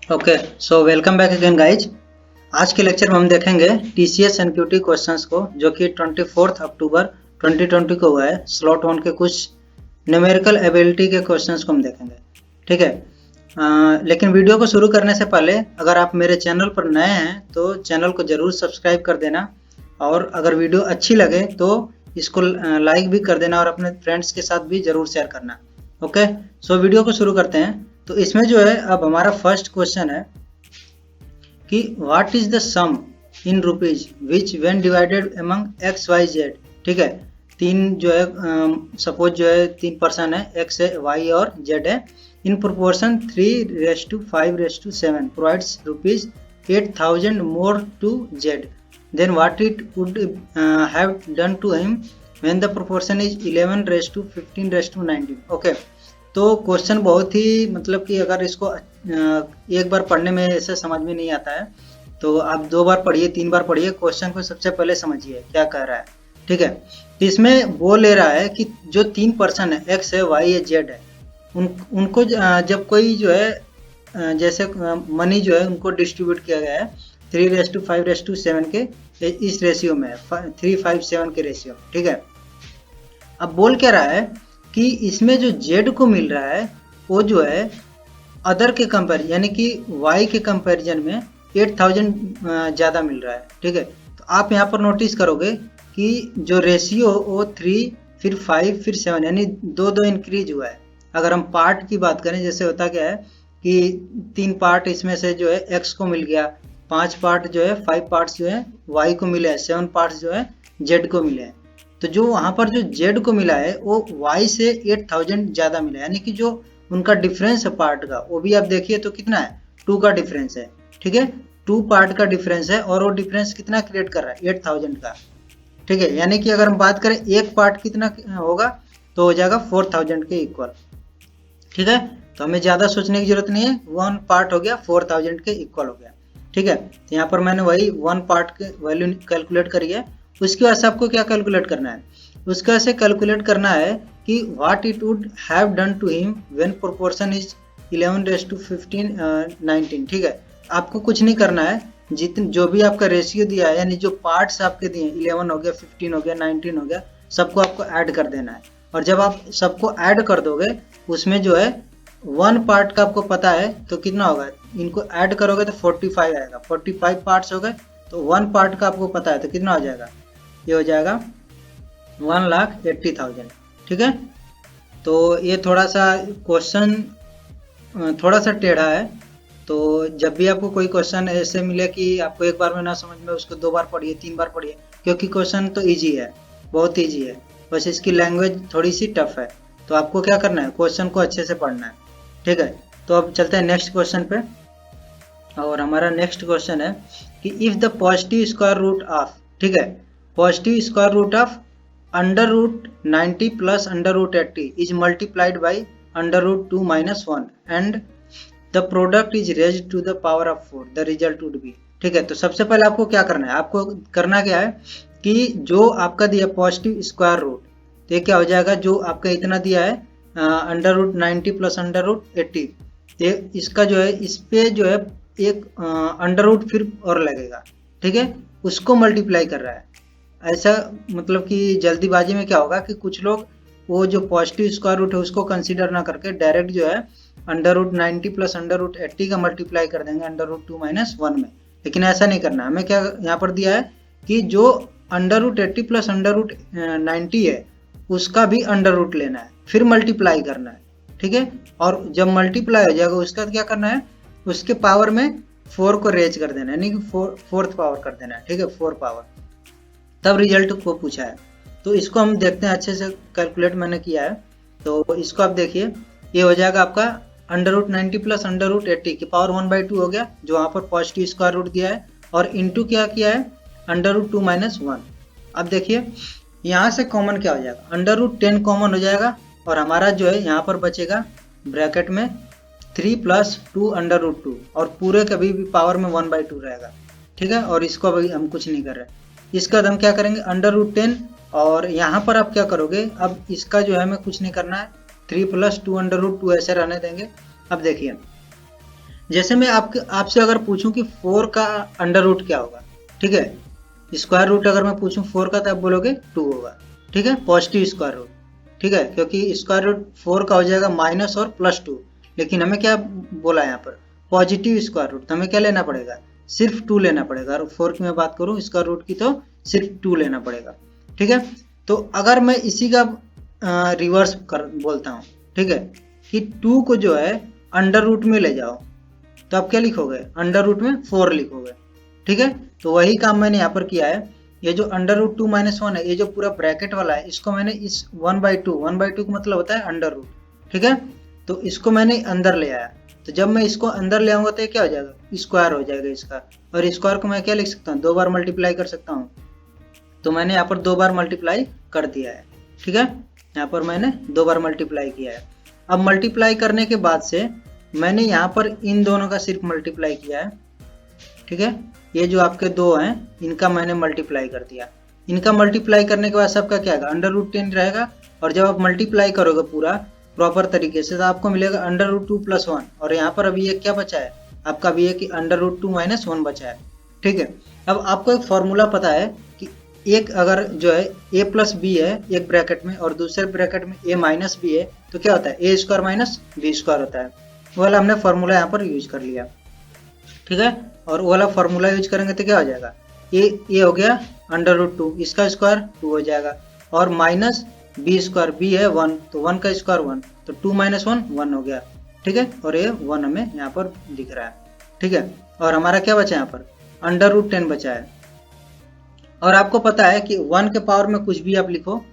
Okay, so welcome back again guys. आज के lecture में हम देखेंगे टीसीएस एनक्यूटी क्वेश्चंस को, जो कि 24 अक्टूबर 2020 को हुआ है। स्लॉट 1 के कुछ न्यूमेरिकल एबिलिटी के क्वेश्चंस को हम देखेंगे, ठीक है। लेकिन वीडियो को शुरू करने से पहले अगर आप मेरे चैनल पर नए हैं तो चैनल को जरूर सब्सक्राइब कर देना, और अगर वीडियो अच्छी लगे तो इसको लाइक भी कर देना और अपने फ्रेंड्स के साथ भी जरूर शेयर करना। ओके, सो वीडियो को शुरू करते हैं। तो इसमें जो है, अब हमारा फर्स्ट क्वेश्चन है कि what is the sum in rupees which when divided among x y z. ठीक है, तीन जो है सपोज जो है 3 पर्सन है, एक्स है, वाई और जेड है। In proportion 3:5:7 provides rupees 8,000 more to Z, then what it would have done to him when the proportion is 11:15:19। Okay, तो क्वेश्चन बहुत ही मतलब कि अगर इसको एक बार पढ़ने में ऐसे समझ में नहीं आता है तो आप 2 बार पढ़िए, 3 बार पढ़िए, क्वेश्चन को सबसे पहले समझिए क्या कह रहा है। ठीक है, तो इसमें वो ले रहा है कि जो 3 पर्सन है, एक्स है, वाई है, जेड है, उनको जब कोई जो है जैसे मनी जो है उनको डिस्ट्रीब्यूट किया गया है 3:5:7 के इस रेशियो में, 3:5:7 के रेशियो। ठीक है, अब बोल क्या रहा है कि इसमें जो जेड को मिल रहा है वो जो है अदर के कंपेरिजन, यानी कि वाई के कंपेरिजन में 8,000 ज़्यादा मिल रहा है। ठीक है, तो आप यहाँ पर नोटिस करोगे कि जो रेशियो वो 3 फिर 5 फिर 7 यानी 2 इंक्रीज हुआ है। अगर हम पार्ट की बात करें, जैसे होता क्या है कि 3 पार्ट इसमें से जो है एक्स को मिल गया, 5 पार्ट जो है, 5 पार्ट्स जो है वाई को मिले हैं, 7 पार्ट्स जो है जेड को मिले हैं। तो जो वहाँ पर जो जेड को मिला है वो वाई से 8,000 ज़्यादा मिला है, यानी कि जो उनका डिफरेंस है पार्ट का, वो भी आप देखिए तो कितना है, 2 का डिफरेंस है। ठीक है, 2 पार्ट का डिफरेंस है और वो डिफरेंस कितना क्रिएट कर रहा है, 8,000 का। ठीक है, यानी कि अगर हम बात करें एक पार्ट कितना होगा तो हो जाएगा 4,000 के इक्वल। ठीक है, तो हमें ज़्यादा सोचने की जरूरत नहीं है, 1 पार्ट हो गया 4,000 के इक्वल हो गया। ठीक है, तो यहाँ पर मैंने वही 1 पार्ट के वैल्यू कैलकुलेट करी है। उसके बाद से आपको क्या कैलकुलेट करना है, उसके बाद से कैलकुलेट करना है कि what it would have done to him when proportion is 11:15:19। ठीक है, आपको कुछ नहीं करना है, जितने जो भी आपका रेशियो दिया है, यानी जो पार्ट्स आपके दिए 11 हो गया, 15 हो गया, 19 हो गया, सबको आपको ऐड कर देना है। और जब आप सबको ऐड कर दोगे उसमें जो है 1 पार्ट का आपको पता है तो कितना होगा, इनको ऐड करोगे तो 45 आएगा, 45 पार्ट्स हो गए, तो 1 पार्ट का आपको पता है तो कितना हो जाएगा, ये हो जाएगा 1,80,000। ठीक है, तो ये थोड़ा सा क्वेश्चन थोड़ा सा टेढ़ा है, तो जब भी आपको कोई क्वेश्चन ऐसे मिले कि आपको एक बार में ना समझ में, उसको 2 बार पढ़िए, 3 बार पढ़िए, क्योंकि क्वेश्चन तो ईजी है, बहुत ईजी है, बस इसकी लैंग्वेज थोड़ी सी टफ है। तो आपको क्या करना है, क्वेश्चन को अच्छे से पढ़ना है। ठीक है, तो अब चलते हैं नेक्स्ट क्वेश्चन पे। और हमारा नेक्स्ट क्वेश्चन है कि if the positive square root of, ठीक है, positive square root of √90 plus √80 is multiplied by √2 - 1 and the product is raised to the power of 4, the result would be. ठीक है, तो सबसे पहले आपको क्या करना है, आपको करना क्या है कि जो आपका दिया पॉजिटिव स्क्वायर रूट, तो ये क्या हो जाएगा, जो आपका इतना दिया है √90 प्लस √80, तो इसका जो है इस पे जो है एक √ फिर और लगेगा। ठीक है, उसको मल्टीप्लाई कर रहा है। ऐसा मतलब कि जल्दीबाजी में क्या होगा कि कुछ लोग वो जो पॉजिटिव स्क्वायर रूट है उसको कंसीडर ना करके डायरेक्ट जो है √90 प्लस √80 का मल्टीप्लाई कर देंगे √2 - 1 में, लेकिन ऐसा नहीं करना। हमें क्या यहाँ पर दिया है कि जो √80 प्लस √90 है उसका भी √ लेना है, फिर मल्टीप्लाई करना है। ठीक है, और जब मल्टीप्लाई हो जाएगा उसका क्या करना है, उसके पावर में 4 को रेज कर देना है, यानी कि 4th पावर कर देना है। ठीक है, 4 पावर, तब रिजल्ट को पूछा है। तो इसको हम देखते हैं, अच्छे से कैलकुलेट मैंने किया है। तो इसको आप देखिए, ये हो जाएगा आपका √90 प्लस √80 की पावर 1/2 हो गया, जो वहाँ पर पॉजिटिव स्क्वायर रूट दिया है, और इंटू क्या किया है √2 - 1। अब देखिए यहाँ से कॉमन क्या हो जाएगा, √10 कॉमन हो जाएगा, और हमारा जो है यहाँ पर बचेगा ब्रैकेट में 3 + 2 √2, और पूरे कभी भी पावर में 1/2 रहेगा। ठीक है, और इसको अभी हम कुछ नहीं कर रहे। इसका हम क्या करेंगे √10, और यहाँ पर आप क्या करोगे, अब इसका जो है हमें कुछ नहीं करना है, 3 + 2 √2 ऐसे रहने देंगे। अब देखिए जैसे मैं आपसे अगर पूछूं कि 4 का अंडर रूट क्या होगा, ठीक है, स्क्वायर रूट अगर मैं पूछूं 4 का तो आप बोलोगे 2 होगा, ठीक है, पॉजिटिव स्क्वायर रूट, ठीक है, क्योंकि स्क्वायर रूट 4 का हो जाएगा माइनस और +2, लेकिन हमें क्या बोला यहाँ पर पॉजिटिव स्क्वायर रूट, तो हमें क्या लेना पड़ेगा, सिर्फ 2 लेना पड़ेगा। और 4 की मैं बात करूँ स्क्वायर रूट की तो सिर्फ 2 लेना पड़ेगा, ठीक है। तो अगर मैं इसी का रिवर्स कर बोलता हूँ, ठीक है, कि 2 को जो है अंडर रूट में ले जाओ, तो आप क्या लिखोगे, अंडर रूट में 4 लिखोगे, ठीक है। तो वही काम मैंने यहाँ पर किया है। ये जो अंडर रूट 2 - 1 है, ये जो पूरा ब्रैकेट वाला है, इसको मैंने इस 1/2 का मतलब होता है अंडर रूट, ठीक है, तो इसको मैंने अंदर ले आया। तो जब मैं इसको अंदर ले आऊंगा तो ये क्या हो जाएगा, स्क्वायर हो जाएगा इसका, और स्क्वायर को मैं क्या लिख सकता हूँ, 2 बार मल्टीप्लाई कर सकता हूँ। तो मैंने यहाँ पर 2 बार मल्टीप्लाई कर दिया है, ठीक है, यहाँ पर मैंने 2 बार मल्टीप्लाई किया है। अब मल्टीप्लाई करने के बाद से मैंने यहाँ पर इन दोनों का सिर्फ मल्टीप्लाई किया है, ठीक है, ये जो आपके 2 हैं इनका मैंने मल्टीप्लाई कर दिया। इनका मल्टीप्लाई करने के बाद सबका क्या आएगा, अंडर रूट 10 रहेगा। और जब आप मल्टीप्लाई करोगे पूरा प्रॉपर तरीके से तो आपको मिलेगा अंडर रूट 2 + 1, और यहाँ पर अभी एक क्या बचा है आपका, अभी एक अंडर रूट 2 - 1 बचा है, ठीक है। अब आपको एक फॉर्मूला पता है कि एक अगर जो है a + b है एक ब्रैकेट में और दूसरे ब्रैकेट में a - b है, तो क्या होता है, a² - b² होता है। वो वाला हमने फॉर्मूला यहाँ पर यूज कर लिया, ठीक है। और वो वाला फॉर्मूला यूज करेंगे तो क्या हो जाएगा, ए हो गया अंडर रूट 2, इसका स्क्वायर 2 हो जाएगा, और माइनस b², b है 1, तो 1 का स्क्वायर 1, तो 2 - 1 1 हो गया, ठीक है, और ये 1 हमें यहाँ पर दिख रहा है, ठीक है। और हमारा क्या बचा यहाँ पर, अंडर रूट 10 बचा है। और आपको पता है कि 1 के पावर में कुछ भी आप लिखो,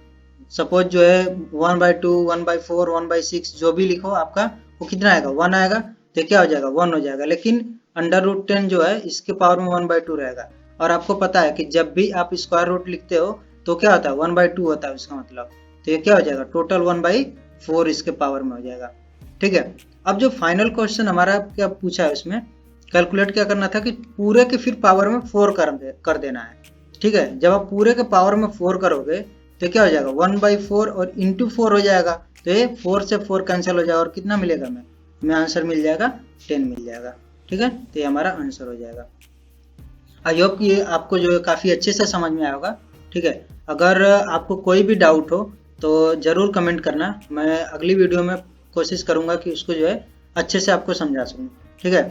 सपोज जो है 1/2, 1/4, 1/6 जो भी लिखो आपका वो कितना आएगा, 1 आएगा, तो क्या हो जाएगा, 1 हो जाएगा। लेकिन अंडर रूट 10 जो है इसके पावर में 1/2 रहेगा। और आपको पता है कि जब भी आप स्क्वायर रूट लिखते हो तो क्या होता है, 1/2 होता है उसका मतलब, तो ये क्या हो जाएगा, टोटल 1/4 इसके पावर में हो जाएगा, ठीक है। अब जो फाइनल क्वेश्चन हमारा क्या पूछा है उसमें कैलकुलेट क्या करना था कि पूरे के फिर पावर में 4 कर देना है, ठीक है। जब आप पूरे के पावर में 4 करोगे तो क्या हो जाएगा, 1/4 और इंटू 4 हो जाएगा, तो ये 4 से 4 कैंसिल हो जाएगा और कितना मिलेगा हमें आंसर मिल जाएगा 10 मिल जाएगा, ठीक है। तो ये हमारा आंसर हो जाएगा। आई होप ये आपको जो है काफ़ी अच्छे से समझ में आया होगा, ठीक है। अगर आपको कोई भी डाउट हो तो ज़रूर कमेंट करना, मैं अगली वीडियो में कोशिश करूँगा कि उसको जो है अच्छे से आपको समझा सकूँ, ठीक है।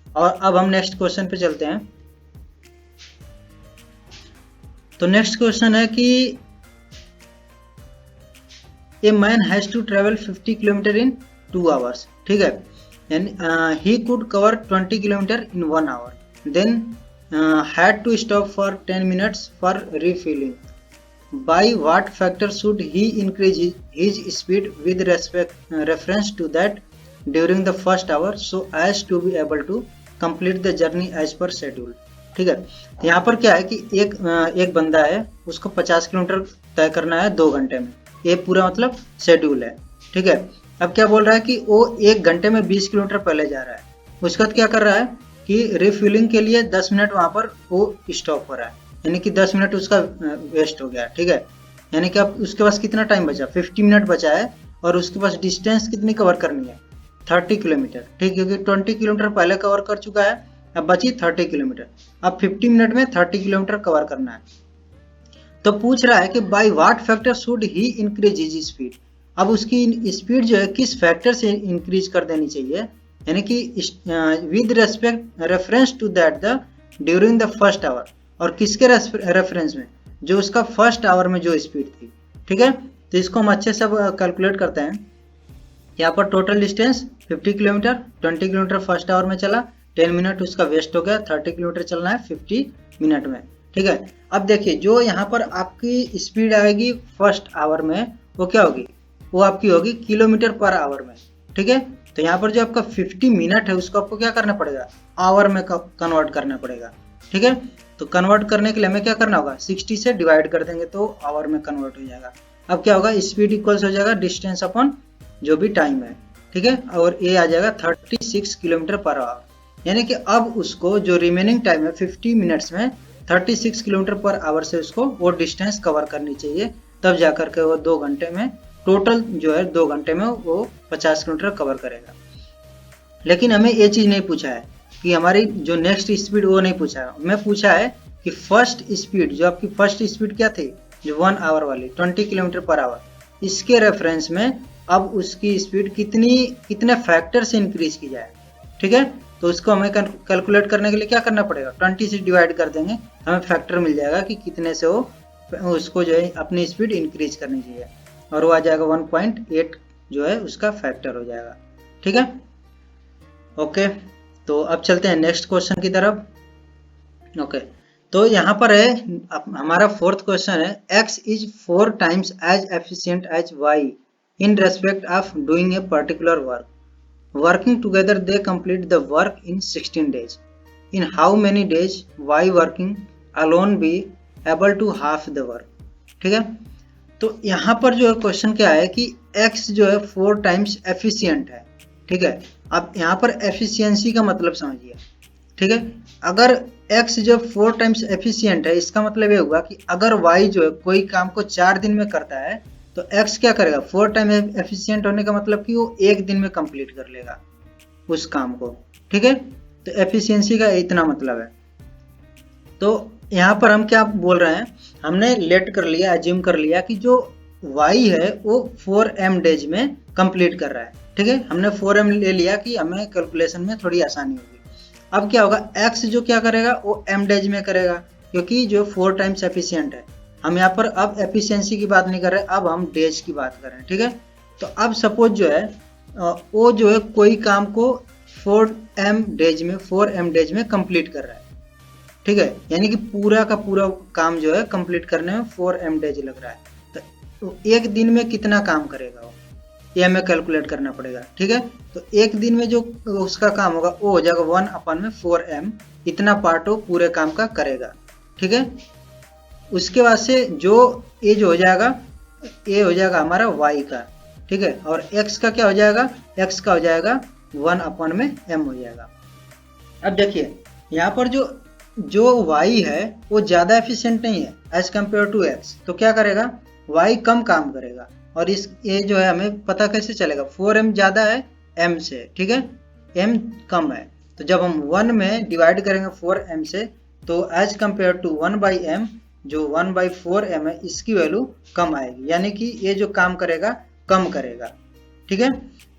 और अब हम नेक्स्ट क्वेश्चन पे चलते हैं। तो नेक्स्ट क्वेश्चन है कि a man has to travel 50 kilometre in 2 hours, ठीक है, and he could cover 20 kilometre in 1 hour, then had to stop for 10 minutes for refilling. By what factor should he increase his speed with reference to that during the first hour so as to be able to complete the journey as per schedule, ठीक है। तो यहाँ पर क्या है कि एक बंदा है, उसको 50 किलोमीटर तय करना है 2 घंटे में, ये पूरा मतलब शेड्यूल है, ठीक है। अब क्या बोल रहा है कि वो 1 घंटे में 20 किलोमीटर पहले जा रहा है, उसके बाद क्या कर रहा है कि रिफ्यूलिंग के लिए 10 मिनट वहां पर वो स्टॉप हो रहा है, यानी कि 10 मिनट उसका वेस्ट हो गया, ठीक है। यानी कि अब उसके पास कितना टाइम बचा, 50 मिनट बचा है, और उसके पास डिस्टेंस कितनी कवर करनी है, 30 किलोमीटर, ठीक, क्योंकि 20 किलोमीटर पहले कवर कर चुका है, अब बची 30 किलोमीटर, अब 50 मिनट में 30 किलोमीटर कवर करना है। तो पूछ रहा है कि by what factor should he increase his speed, अब उसकी स्पीड जो है किस फैक्टर से इंक्रीज कर देनी चाहिए, यानी कि with reference to that the during the first hour, और किसके रेफरेंस में, जो उसका फर्स्ट आवर में जो स्पीड थी, ठीक है। तो इसको हम अच्छे से कैलकुलेट करते हैं। यहाँ पर total distance 50 kilometre, 20 kilometre first hour में चला, 10 मिनट उसका वेस्ट हो गया, 30 किलोमीटर चलना है 50 मिनट में, ठीक है। अब देखिए जो यहाँ पर आपकी स्पीड आएगी फर्स्ट आवर में वो क्या होगी, वो आपकी होगी किलोमीटर पर आवर में, ठीक है। तो यहाँ पर जो आपका 50 मिनट है उसको आपको क्या करना पड़ेगा, आवर में कन्वर्ट करना पड़ेगा, ठीक है। तो कन्वर्ट करने के लिए हमें क्या करना होगा, 60 से डिवाइड कर देंगे तो आवर में कन्वर्ट हो जाएगा। अब क्या होगा, स्पीड इक्वल्स हो जाएगा डिस्टेंस अपॉन जो भी टाइम है, ठीक है, और ये आ जाएगा 36 किलोमीटर पर आवर, यानी कि अब उसको जो रिमेनिंग टाइम है 50 मिनट्स में 36 किलोमीटर पर आवर से उसको वो डिस्टेंस कवर करनी चाहिए, तब जाकर के वो 2 घंटे में टोटल जो है 2 घंटे में वो 50 किलोमीटर कवर करेगा। लेकिन हमें ये चीज़ नहीं पूछा है कि हमारी जो नेक्स्ट स्पीड वो नहीं पूछा है। हमें पूछा है कि फर्स्ट स्पीड, जो आपकी फर्स्ट स्पीड क्या थी, जो 1 आवर वाली 20 किलोमीटर पर आवर, इसके रेफरेंस में अब उसकी स्पीड कितने फैक्टर से इंक्रीज की जाए। ठीक है, तो उसको हमें कैलकुलेट करने के लिए क्या करना पड़ेगा, 20 से डिवाइड कर देंगे, हमें फैक्टर मिल जाएगा कि कितने से वो उसको जो है अपनी स्पीड इंक्रीज करनी चाहिए, और वो आ जाएगा 1.8 जो है उसका फैक्टर हो जाएगा। ठीक है, ओके। तो अब चलते हैं नेक्स्ट क्वेश्चन की तरफ। ओके, तो यहाँ पर है हमारा फोर्थ क्वेश्चन है, x is 4 times as efficient as y in respect of doing a particular work, working together they complete the work in 16 days, in how many days y working alone be able to half the work. ठीक है, तो यहाँ पर जो है question क्या है कि x जो है 4 टाइम्स एफिशिएंट है। ठीक है, अब यहाँ पर एफिशिएंसी का मतलब समझिए। ठीक है, अगर x जब 4 टाइम्स एफिशिएंट है, इसका मतलब ये हुआ कि अगर y जो है कोई काम को 4 दिन में करता है, तो x क्या करेगा, 4 टाइम एफिशिएंट होने का मतलब कि वो 1 दिन में कंप्लीट कर लेगा उस काम को। ठीक है, तो एफिशिएंसी का इतना मतलब है। तो यहाँ पर हम क्या बोल रहे हैं, हमने लेट कर लिया, एज्यूम कर लिया कि जो y है वो 4m डेज में कंप्लीट कर रहा है। ठीक है, हमने 4m ले लिया कि हमें कैलकुलेशन में थोड़ी आसानी होगी। अब क्या होगा, x जो क्या करेगा वो m डेज में करेगा, क्योंकि जो 4 टाइम्स एफिशिएंट है। हम यहाँ पर अब एफिशिएंसी की बात नहीं कर रहे, अब हम डेज की बात कर रहे हैं। ठीक है, तो अब सपोज जो है वो जो है कोई काम को 4m डेज में कंप्लीट कर रहा है। ठीक है, यानी कि पूरा का पूरा काम जो है कंप्लीट करने में 4m डेज लग रहा है। तो एक दिन में कितना काम करेगा वो, ये हमें कैलकुलेट करना पड़ेगा। ठीक है, तो एक दिन में जो उसका काम होगा वो हो जाएगा 1/4m, इतना पार्ट वो पूरे काम का करेगा। ठीक है, उसके बाद से जो ये जो हो जाएगा, ये हो जाएगा हमारा y का। ठीक है, और x का क्या हो जाएगा, x का हो जाएगा 1/m हो जाएगा। अब देखिए यहाँ पर जो y है वो ज़्यादा एफिशिएंट नहीं है एज कम्पेयर टू x, तो क्या करेगा, y कम काम करेगा। और इस ये जो है हमें पता कैसे चलेगा, 4m ज़्यादा है m से। ठीक है, m कम है, तो जब हम 1 में डिवाइड करेंगे 4m से, तो एज कम्पेयर टू 1/m जो 1/4m है, इसकी वैल्यू कम आएगी, यानी कि ये जो काम करेगा कम करेगा। ठीक है,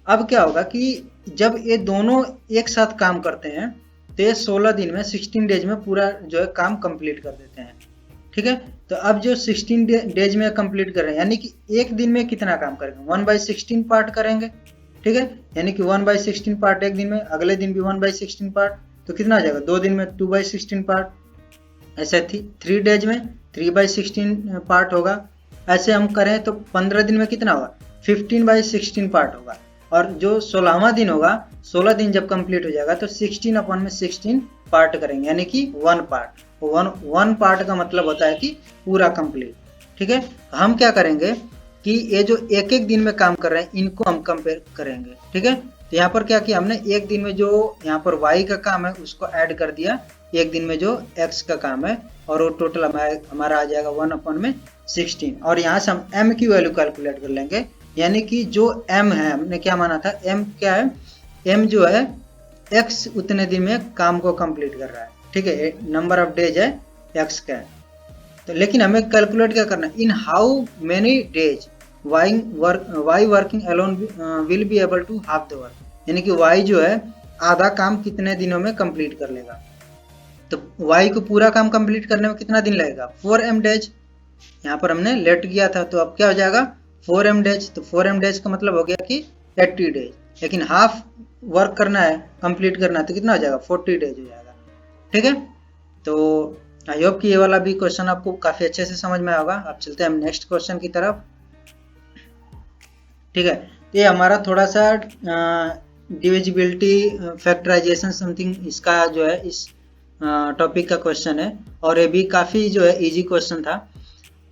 अब क्या होगा कि जब ये दोनों एक साथ काम करते हैं, तो ये 16 दिन में 16 डेज में पूरा जो है काम कंप्लीट कर देते हैं। ठीक है, तो अब जो 16 डेज में कंप्लीट कर रहे हैं, यानी कि एक दिन में कितना काम करेंगे, 1/16 पार्ट करेंगे। ठीक है, यानी कि 1/16 पार्ट एक दिन में, अगले दिन भी 1/16 पार्ट, तो कितना आ जाएगा, 2 दिन में 2/16 पार्ट। ऐसे 3 डेज में 3/16 पार्ट होगा। ऐसे हम करें तो 15 दिन में कितना होगा, 15/16 पार्ट होगा। और जो 16वां दिन होगा, 16 दिन जब कंप्लीट हो जाएगा, तो 16/16 पार्ट करेंगे, यानी कि 1 पार्ट। वन पार्ट का मतलब होता है कि पूरा कंप्लीट। ठीक है, हम क्या करेंगे कि ये जो एक एक दिन में काम कर रहे हैं, इनको हम कंपेयर करेंगे। ठीक है, तो यहाँ पर क्या किया हमने, एक दिन में जो यहाँ पर y का काम है उसको ऐड कर दिया एक दिन में जो x का काम है, और वो टोटल हमारा आ जाएगा 1/16। और यहाँ से हम m की वैल्यू कैलकुलेट कर लेंगे, यानी कि जो m है, हमने क्या माना था, m क्या है, m जो है x उतने दिन में काम को कंप्लीट कर रहा है। ठीक है, नंबर ऑफ डेज है x का। तो लेकिन हमें कैलकुलेट क्या करना है, in how many days y working alone will be able to half the work, यानी कि y जो है आधा काम कितने दिनों में कंप्लीट कर लेगा। तो y को पूरा काम कंप्लीट करने में कितना दिन लगेगा, 4m डेज। यहाँ पर हमने लेट किया था, तो अब क्या हो जाएगा 4m डेज। तो 4m डेज का मतलब हो गया कि 80 डेज, लेकिन हाफ वर्क करना है, कंप्लीट करना है, तो कितना हो जाएगा 40 डेज हो जाएगा। ठीक है, तो आई होप कि ये वाला भी क्वेश्चन आपको काफी अच्छे से समझ में आएगा। अब चलते हैं हम नेक्स्ट क्वेश्चन की तरफ। ठीक है, ये हमारा थोड़ा सा डिविजिबिलिटी फैक्टराइजेशन समथिंग इसका जो है इस टॉपिक का क्वेश्चन है, और ये भी काफी जो है इजी क्वेश्चन था।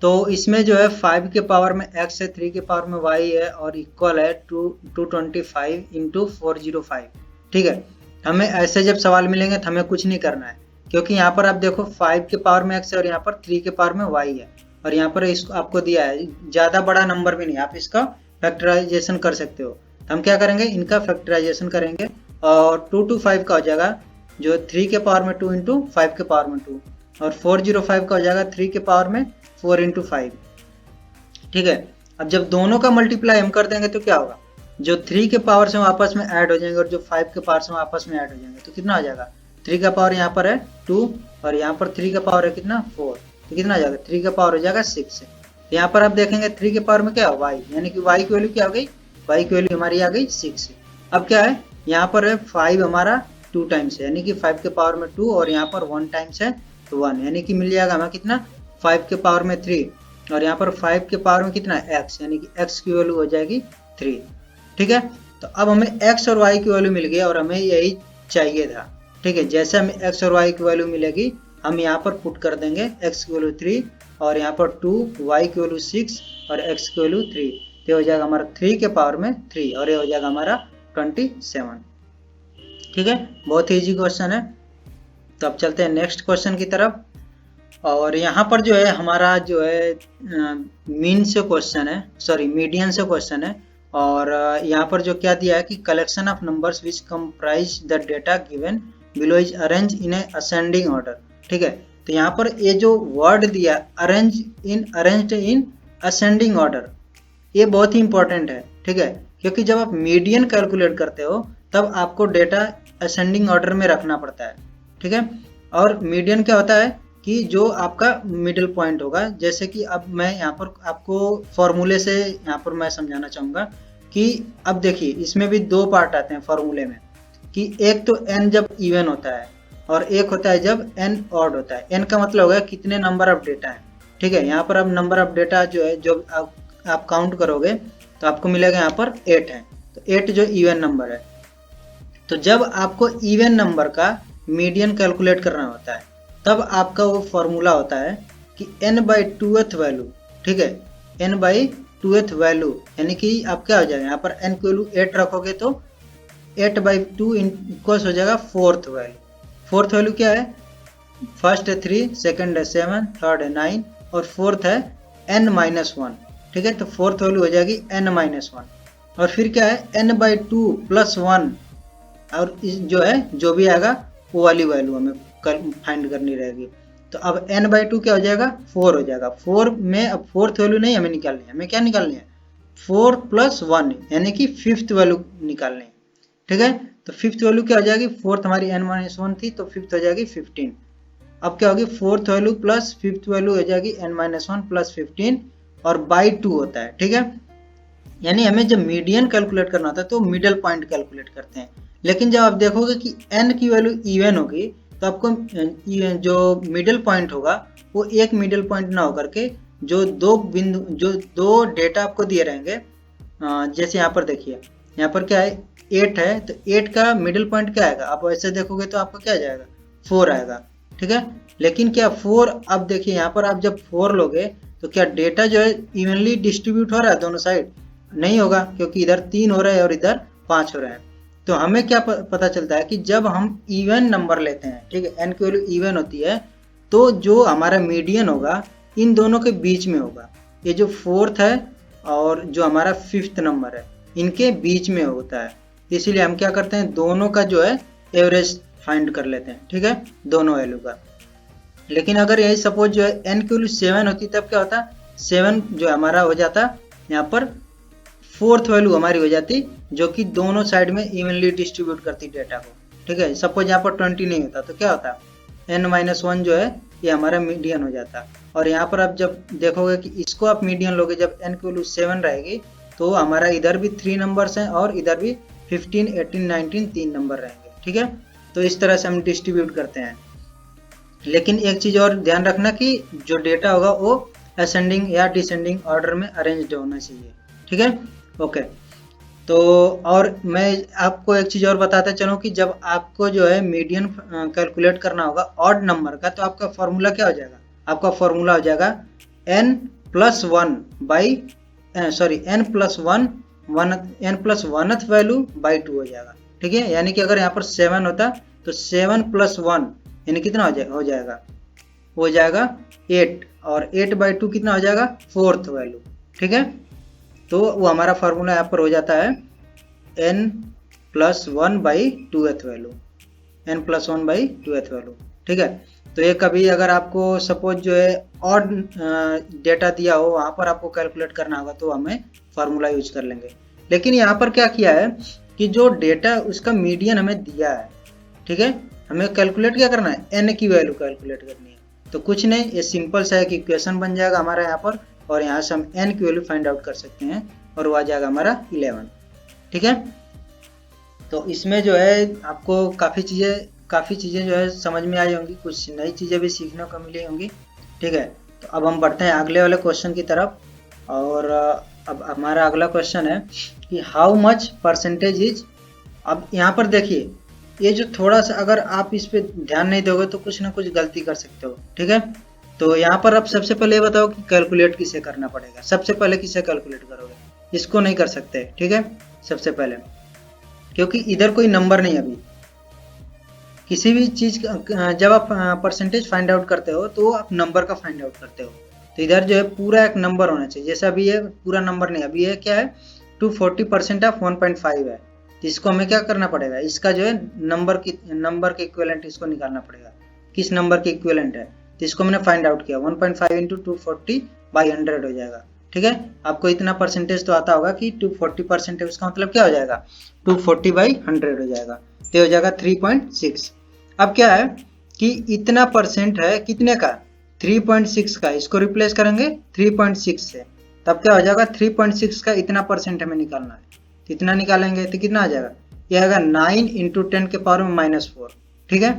तो इसमें जो है 5 के पावर में x है, 3 के पावर में y है, और इक्वल है 225 इंटू 405। ठीक है, हमें ऐसे जब सवाल मिलेंगे तो हमें कुछ नहीं करना है, क्योंकि यहाँ पर आप देखो 5 के पावर में x है और यहाँ पर 3 के पावर में y है, और यहाँ पर इसको आपको दिया है, ज़्यादा बड़ा नंबर भी नहीं, आप इसका फैक्टराइजेशन कर सकते हो। तो हम क्या करेंगे, इनका फैक्टराइजेशन करेंगे और 2 to 5 का हो जाएगा जो 3 के पावर में 2 इंटू 5 के पावर में 2, और 405 का हो जाएगा 3 के पावर में 4 इंटू 5। ठीक है, अब जब दोनों का मल्टीप्लाई हम कर देंगे तो क्या होगा, जो 3 के पावर से आपस में ऐड हो जाएंगे और जो 5 के पावर से आपस में ऐड हो जाएंगे तो कितना आ जाएगा, 3 का पावर यहाँ पर है 2 और यहाँ पर 3 का पावर है कितना 4, तो कितना आ जाएगा 3 का पावर हो जाएगा 6। यहाँ पर आप देखेंगे 3 के पावर में क्या है y, यानी कि y की वैल्यू क्या हो गई, y की वैल्यू हमारी आ गई 6। अब क्या है, यहाँ पर है 5 हमारा 2 टाइम्स है, यानी कि 5 के पावर में 2 और यहाँ पर 1 टाइम्स है तो 1, यानी कि मिल जाएगा हमें कितना 5 के पावर में 3 और यहाँ पर 5 के पावर में कितना x, यानी कि x की वैल्यू हो जाएगी 3। ठीक है, तो अब हमें x और y की वैल्यू मिल गई और हमें यही चाहिए था। ठीक है, जैसे हमें x और y की वैल्यू मिलेगी हम यहाँ पर पुट कर देंगे x की वैल्यू 3 और यहाँ पर 2, y की वैल्यू 6 और x की वैल्यू 3, तो हो जाएगा हमारा 3 के पावर में 3 और ये हो जाएगा हमारा 27। ठीक है, बहुत ही इजी क्वेश्चन है। तो अब चलते हैं नेक्स्ट क्वेश्चन की तरफ, और यहाँ पर जो है हमारा जो है मीन से क्वेश्चन है, सॉरी मीडियन से क्वेश्चन है, और यहाँ पर जो क्या दिया है कि collection of numbers which comprise the data given below is arrange in A ascending order. ठीक है, तो यहाँ पर ये जो वर्ड दिया अरेंज्ड इन असेंडिंग ऑर्डर, ये बहुत ही इंपॉर्टेंट है। ठीक है, क्योंकि जब आप मीडियन कैलकुलेट करते हो तब आपको डेटा असेंडिंग ऑर्डर में रखना पड़ता है। ठीक है, और मीडियन क्या होता है कि जो आपका मिडिल पॉइंट होगा, जैसे कि अब मैं यहाँ पर आपको फॉर्मूले से यहाँ पर मैं समझाना चाहूँगा कि अब देखिए इसमें भी 2 पार्ट आते हैं फॉर्मूले में, कि एक तो n जब इवन होता है और एक होता है जब n ऑड होता है। n का मतलब होगा कितने नंबर ऑफ डेटा है। ठीक है, यहाँ पर अब नंबर ऑफ डेटा जो है जो आप काउंट करोगे तो आपको मिलेगा यहाँ पर 8 है, तो 8 जो इवन नंबर है। तो जब आपको इवन नंबर का मीडियन कैलकुलेट करना होता है तब आपका वो फॉर्मूला होता है कि n/2th वैल्यू। ठीक है, n/2th वैल्यू, यानी कि आप क्या हो जाएगा यहाँ पर n की वैल्यू 8 रखोगे तो 8/2 इक्वल्स हो जाएगा 4th वैल्यू। 4th वैल्यू क्या है, फर्स्ट है 3, सेकंड है 7, थर्ड है 9 और फोर्थ है n-1। ठीक है, तो 4th वैल्यू हो जाएगी n-1 और फिर क्या है n/2 + 1 और जो है जो भी आएगा वो वाली वैल्यू हमें फाइंड करनी रहेगी। तो अब n/2 क्या हो जाएगा 4 हो जाएगा। 4 में अब 4th वैल्यू नहीं हमें निकालनी है, हमें क्या निकालनी है 4 + 1 यानी कि 5th वैल्यू निकालनी है। ठीक है, तो 5th वैल्यू क्या हो जाएगी, 4th हमारी n-1 थी तो 5th हो जाएगी 15। अब क्या होगी 4th value plus 5th value हो जाएगी n-1 + 15 और बाई 2 होता है। ठीक है, यानी हमें जब मीडियन कैलकुलेट करना होता है तो मिडल पॉइंट कैलकुलेट करते हैं, लेकिन जब आप देखोगे कि n की वैल्यू इवन होगी तो आपको जो मिडल पॉइंट होगा वो एक मिडल पॉइंट ना होकर के जो 2 बिंदु जो 2 डेटा आपको दिए रहेंगे, जैसे यहाँ पर देखिए यहाँ पर क्या है 8 है तो 8 का मिडिल पॉइंट क्या आएगा, आप ऐसे देखोगे तो आपका क्या जाएगा 4 आएगा। ठीक है, लेकिन क्या 4, अब देखिए यहाँ पर आप जब 4 लोगे तो क्या डेटा जो है इवनली डिस्ट्रीब्यूट हो रहा है दोनों साइड, नहीं होगा, क्योंकि इधर 3 हो रहा है और इधर 5 हो रहा है। तो हमें क्या पता चलता है कि जब हम इवन नंबर लेते हैं, ठीक है, n की वैल्यू इवन होती है तो जो हमारा मीडियन होगा इन दोनों के बीच में होगा। ये जो 4th है और जो हमारा 5th नंबर है इनके बीच में होता है, इसीलिए हम क्या करते हैं दोनों का जो है एवरेज फाइंड कर लेते हैं। ठीक है, दोनों वैल्यू का। लेकिन अगर यही सपोज जो है n की वैल्यू 7 होती तब क्या होता, 7 जो हमारा हो जाता यहाँ पर 4th वैल्यू हमारी हो जाती जो कि दोनों साइड में इवनली डिस्ट्रीब्यूट करती डेटा को। ठीक है, सपोज यहाँ पर 20 नहीं होता तो क्या होता n-1 जो है ये हमारा मीडियन हो जाता। और यहाँ पर आप जब देखोगे कि इसको आप मीडियन लोगे जब n की वैल्यू 7 रहेगी तो हमारा इधर भी 3 नंबर्स हैं और इधर भी 15, 18, 19 3 नंबर रहेंगे। ठीक है, तो इस तरह से हम डिस्ट्रीब्यूट करते हैं। लेकिन एक चीज और ध्यान रखना कि जो डेटा होगा वो असेंडिंग या डिसेंडिंग ऑर्डर में अरेंज्ड होना चाहिए। ठीक है, ओके। तो और मैं आपको एक चीज और बताता चलूं कि जब आपको जो है मीडियन कैलकुलेट करना होगा ऑड नंबर का तो आपका फॉर्मूला क्या हो जाएगा, आपका फॉर्मूला हो जाएगा n+1th वैल्यू बाई 2 हो जाएगा। ठीक है, यानी कि अगर यहाँ पर 7 होता तो 7 + 1 यानी कितना हो जाएगा 8 और 8/2 कितना हो जाएगा 4th वैल्यू। ठीक है, तो वो हमारा फार्मूला यहाँ पर हो जाता है n plus 1/2th value, n plus 1/2th value. ठीक है, तो ये कभी अगर आपको सपोज जो है और डेटा दिया हो वहां पर आपको कैलकुलेट करना होगा तो हमें फार्मूला यूज कर लेंगे। लेकिन यहाँ पर क्या किया है कि जो डेटा उसका मीडियन हमें दिया है, ठीक है, हमें कैलकुलेट क्या करना है, n की वैल्यू कैलकुलेट करनी है। तो कुछ नहीं, ये सिंपल सा एक इक्वेशन बन जाएगा हमारा यहाँ पर, और यहाँ से हम n की वैल्यू फाइंड आउट कर सकते हैं और वो आ जाएगा हमारा 11। ठीक है, तो इसमें जो है आपको काफ़ी चीज़ें जो है समझ में आई होंगी, कुछ नई चीज़ें भी सीखने को मिली होंगी। ठीक है, तो अब हम बढ़ते हैं अगले वाले क्वेश्चन की तरफ। और अब हमारा अगला क्वेश्चन है कि हाउ मच परसेंटेज इज। अब यहाँ पर देखिए, ये जो थोड़ा सा अगर आप इस पे ध्यान नहीं दोगे तो कुछ ना कुछ गलती कर सकते हो। ठीक है, तो यहाँ पर अब सबसे पहले ये बताओ कि कैलकुलेट किसे करना पड़ेगा। सबसे पहले किसे कैलकुलेट करोगे, इसको नहीं कर सकते। ठीक है, सबसे पहले क्योंकि इधर कोई नंबर नहीं, अभी किसी भी चीज जब आप परसेंटेज फाइंड आउट करते हो तो आप नंबर का फाइंड आउट करते हो। तो इधर जो है पूरा एक नंबर होना चाहिए, जैसे अभी ये पूरा नंबर नहीं, अभी ये क्या है 240% ऑफ 1.5 है। तो इसको हमें क्या करना पड़ेगा, इसका जो है नंबर के इक्विवेलेंट इसको निकालना पड़ेगा, किस नंबर के इक्विवेलेंट है। तो इसको मैंने फाइंड आउट किया, 1.5 इंटू 240/100 हो जाएगा। ठीक है, आपको इतना परसेंटेज तो आता होगा कि 240% है, उसका मतलब क्या हो जाएगा 240/100 हो जाएगा, तो हो जाएगा 3.6। अब क्या है कि इतना परसेंट है कितने का, 3.6 का, इसको रिप्लेस करेंगे 3.6 से, तब क्या हो जाएगा 3.6 का इतना परसेंट हमें निकालना है। इतना निकालेंगे तो कितना आ जाएगा, यह आएगा 9 इंटू 10 के पावर में -4। ठीक है,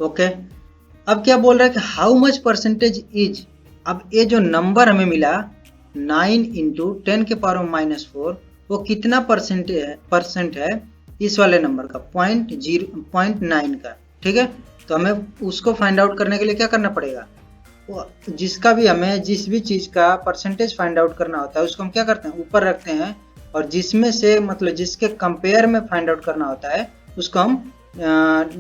ओके। अब क्या बोल रहा है कि हाउ मच परसेंटेज इज। अब ये जो नंबर हमें मिला 9 इंटू 10 के पावर में -4, वो कितना परसेंट है इस वाले नंबर का, 0.9 का। ठीक है, तो हमें उसको फाइंड आउट करने के लिए क्या करना पड़ेगा, जिसका भी हमें जिस भी चीज का परसेंटेज फाइंड आउट करना होता है उसको हम क्या करते हैं ऊपर रखते हैं, और जिसमें से मतलब जिसके कंपेयर में फाइंड आउट करना होता है उसको हम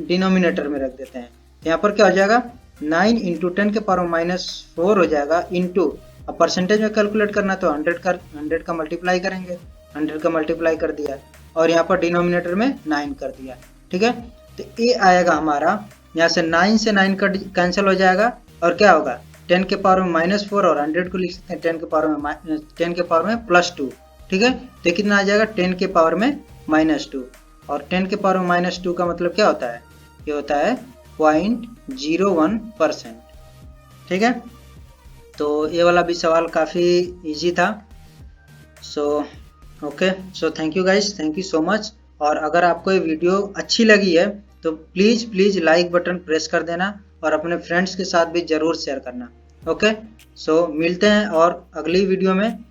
डिनोमिनेटर में रख देते हैं। यहाँ पर क्या हो जाएगा 9 इंटू 10 के पावर -4 हो जाएगा, इंटू अब परसेंटेज में कैलकुलेट करना तो 100 का मल्टीप्लाई करेंगे, 100 का मल्टीप्लाई कर दिया और यहाँ पर डिनोमिनेटर में 9 कर दिया। ठीक है, तो ये आएगा हमारा, यहाँ से 9 से 9 का कैंसिल हो जाएगा और क्या होगा 10 के पावर में -4 और 100 को लिख सकते हैं 10 के पावर में +2। ठीक है, तो कितना आ जाएगा 10 के पावर में -2, और 10 के पावर में -2 का मतलब क्या होता है, ये होता है 0.01%। ठीक है, तो ये वाला भी सवाल काफ़ी इजी था। Okay, so thank you guys, thank you so much. और अगर आपको ये वीडियो अच्छी लगी है तो प्लीज़ लाइक बटन प्रेस कर देना और अपने फ्रेंड्स के साथ भी ज़रूर शेयर करना। ओके, सो मिलते हैं और अगली वीडियो में।